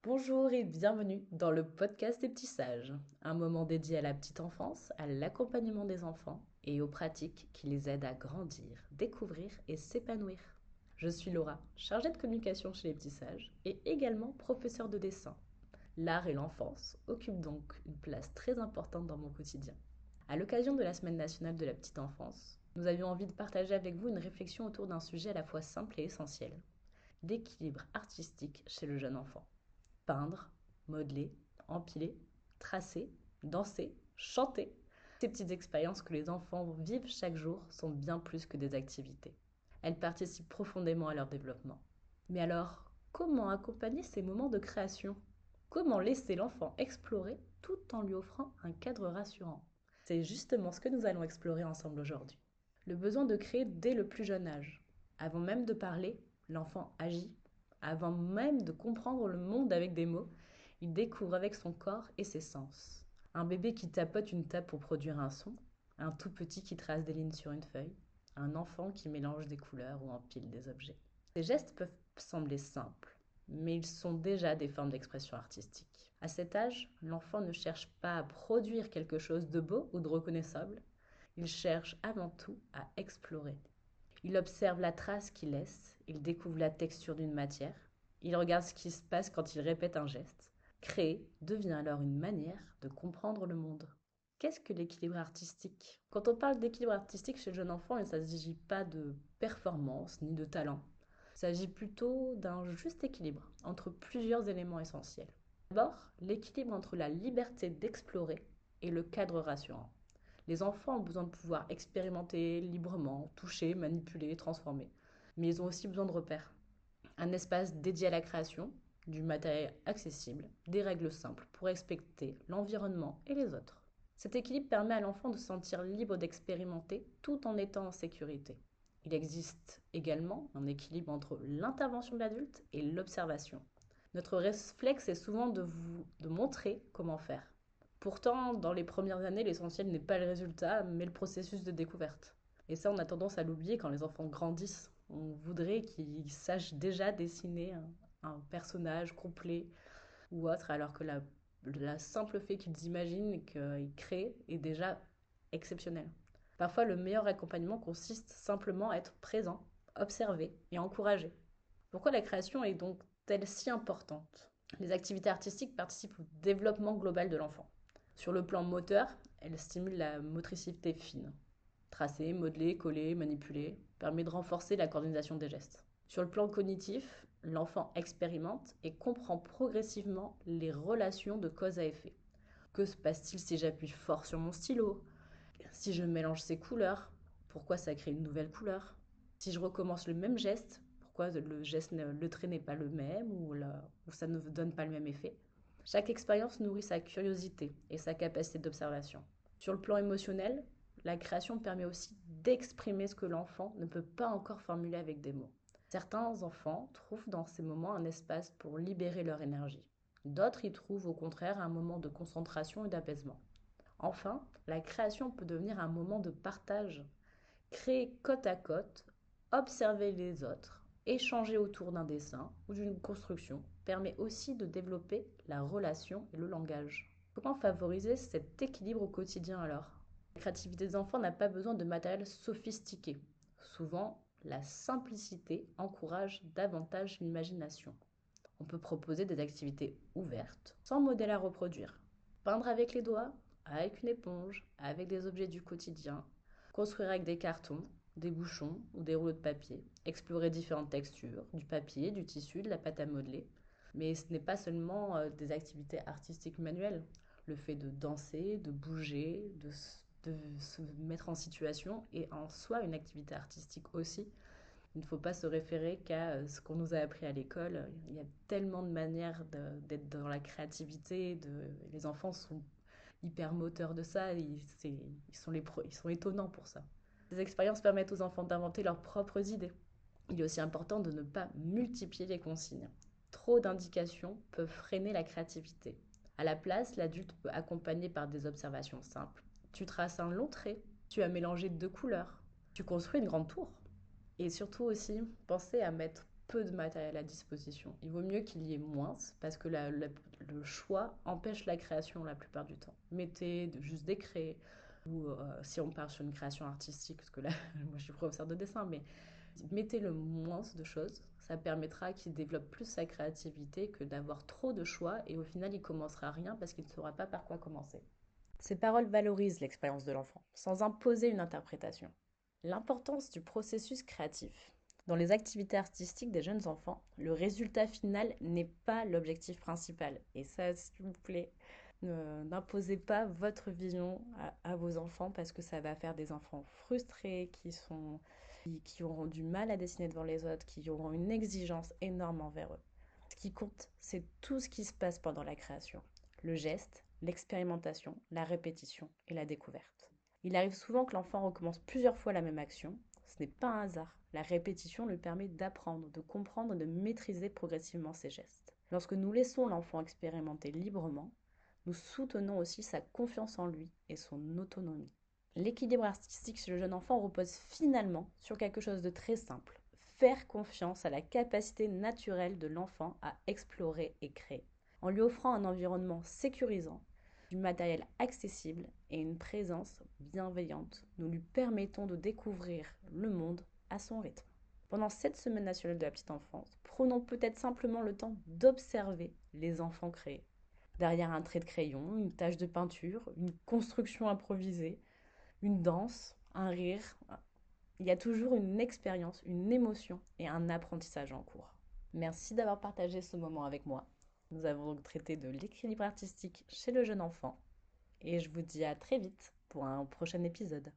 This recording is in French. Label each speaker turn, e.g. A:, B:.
A: Bonjour et bienvenue dans le podcast des petits sages, un moment dédié à la petite enfance, à l'accompagnement des enfants et aux pratiques qui les aident à grandir, découvrir et s'épanouir. Je suis Laura, chargée de communication chez les petits sages et également professeure de dessin. L'art et l'enfance occupent donc une place très importante dans mon quotidien. À l'occasion de la Semaine nationale de la petite enfance, nous avions envie de partager avec vous une réflexion autour d'un sujet à la fois simple et essentiel, l'équilibre artistique chez le jeune enfant. Peindre, modeler, empiler, tracer, danser, chanter. Ces petites expériences que les enfants vivent chaque jour sont bien plus que des activités. Elles participent profondément à leur développement. Mais alors, comment accompagner ces moments de création? Comment laisser l'enfant explorer tout en lui offrant un cadre rassurant? C'est justement ce que nous allons explorer ensemble aujourd'hui. Le besoin de créer dès le plus jeune âge. Avant même de parler, l'enfant agit. Avant même de comprendre le monde avec des mots, il découvre avec son corps et ses sens. Un bébé qui tapote une table pour produire un son, un tout petit qui trace des lignes sur une feuille, un enfant qui mélange des couleurs ou empile des objets. Ces gestes peuvent sembler simples, mais ils sont déjà des formes d'expression artistique. À cet âge, l'enfant ne cherche pas à produire quelque chose de beau ou de reconnaissable, il cherche avant tout à explorer. Il observe la trace qu'il laisse, il découvre la texture d'une matière, il regarde ce qui se passe quand il répète un geste. Créer devient alors une manière de comprendre le monde. Qu'est-ce que l'équilibre artistique? Quand on parle d'équilibre artistique chez le jeune enfant, il ne s'agit pas de performance ni de talent. Il s'agit plutôt d'un juste équilibre entre plusieurs éléments essentiels. D'abord, l'équilibre entre la liberté d'explorer et le cadre rassurant. Les enfants ont besoin de pouvoir expérimenter librement, toucher, manipuler, transformer. Mais ils ont aussi besoin de repères. Un espace dédié à la création, du matériel accessible, des règles simples pour respecter l'environnement et les autres. Cet équilibre permet à l'enfant de se sentir libre d'expérimenter tout en étant en sécurité. Il existe également un équilibre entre l'intervention de l'adulte et l'observation. Notre réflexe est souvent de montrer comment faire. Pourtant, dans les premières années, l'essentiel n'est pas le résultat, mais le processus de découverte. Et ça, on a tendance à l'oublier quand les enfants grandissent. On voudrait qu'ils sachent déjà dessiner un personnage complet ou autre, alors que la simple fait qu'ils imaginent et qu'ils créent est déjà exceptionnel. Parfois, le meilleur accompagnement consiste simplement à être présent, observer et encourager. Pourquoi la création est donc-elle si importante? Les activités artistiques participent au développement global de l'enfant. Sur le plan moteur, elles stimulent la motricité fine. Tracer, modeler, coller, manipuler permet de renforcer la coordination des gestes. Sur le plan cognitif, l'enfant expérimente et comprend progressivement les relations de cause à effet. Que se passe-t-il si j'appuie fort sur mon stylo? Si je mélange ces couleurs, pourquoi ça crée une nouvelle couleur? Si je recommence le même geste, pourquoi le trait n'est pas le même ou ça ne donne pas le même effet? Chaque expérience nourrit sa curiosité et sa capacité d'observation. Sur le plan émotionnel, la création permet aussi d'exprimer ce que l'enfant ne peut pas encore formuler avec des mots. Certains enfants trouvent dans ces moments un espace pour libérer leur énergie. D'autres y trouvent au contraire un moment de concentration et d'apaisement. Enfin, la création peut devenir un moment de partage. Créer côte à côte, observer les autres, échanger autour d'un dessin ou d'une construction permet aussi de développer la relation et le langage. Comment favoriser cet équilibre au quotidien alors? La créativité des enfants n'a pas besoin de matériel sophistiqué. Souvent, la simplicité encourage davantage l'imagination. On peut proposer des activités ouvertes, sans modèle à reproduire. Peindre avec les doigts, avec une éponge, avec des objets du quotidien. Construire avec des cartons, des bouchons ou des rouleaux de papier. Explorer différentes textures, du papier, du tissu, de la pâte à modeler. Mais ce n'est pas seulement des activités artistiques manuelles. Le fait de danser, de bouger, de se mettre en situation est en soi une activité artistique aussi. Il ne faut pas se référer qu'à ce qu'on nous a appris à l'école. Il y a tellement de manières d'être dans la créativité. Les enfants sont hyper moteurs de ça. Ils sont étonnants pour ça. Ces expériences permettent aux enfants d'inventer leurs propres idées. Il est aussi important de ne pas multiplier les consignes. Trop d'indications peuvent freiner la créativité. À la place, l'adulte peut accompagner par des observations simples. Tu traces un long trait, tu as mélangé deux couleurs, tu construis une grande tour. Et surtout aussi, pensez à mettre peu de matériel à disposition. Il vaut mieux qu'il y ait moins parce que le choix empêche la création la plupart du temps. Mettez juste des craies ou si on part sur une création artistique, parce que là, moi je suis professeur de dessin, mais mettez le moins de choses. Ça permettra qu'il développe plus sa créativité que d'avoir trop de choix et au final il commencera rien parce qu'il ne saura pas par quoi commencer. Ces paroles valorisent l'expérience de l'enfant, sans imposer une interprétation. L'importance du processus créatif. Dans les activités artistiques des jeunes enfants, le résultat final n'est pas l'objectif principal. Et ça, s'il vous plaît, n'imposez pas votre vision à vos enfants parce que ça va faire des enfants frustrés qui auront du mal à dessiner devant les autres, qui auront une exigence énorme envers eux. Ce qui compte, c'est tout ce qui se passe pendant la création. Le geste, l'expérimentation, la répétition et la découverte. Il arrive souvent que l'enfant recommence plusieurs fois la même action. Ce n'est pas un hasard. La répétition lui permet d'apprendre, de comprendre et de maîtriser progressivement ses gestes. Lorsque nous laissons l'enfant expérimenter librement, nous soutenons aussi sa confiance en lui et son autonomie. L'équilibre artistique chez le jeune enfant repose finalement sur quelque chose de très simple. Faire confiance à la capacité naturelle de l'enfant à explorer et créer. En lui offrant un environnement sécurisant, du matériel accessible et une présence bienveillante, nous lui permettons de découvrir le monde à son rythme. Pendant cette semaine nationale de la petite enfance, prenons peut-être simplement le temps d'observer les enfants créer. Derrière un trait de crayon, une tache de peinture, une construction improvisée, une danse, un rire, il y a toujours une expérience, une émotion et un apprentissage en cours. Merci d'avoir partagé ce moment avec moi. Nous avons donc traité de l'équilibre artistique chez le jeune enfant et je vous dis à très vite pour un prochain épisode.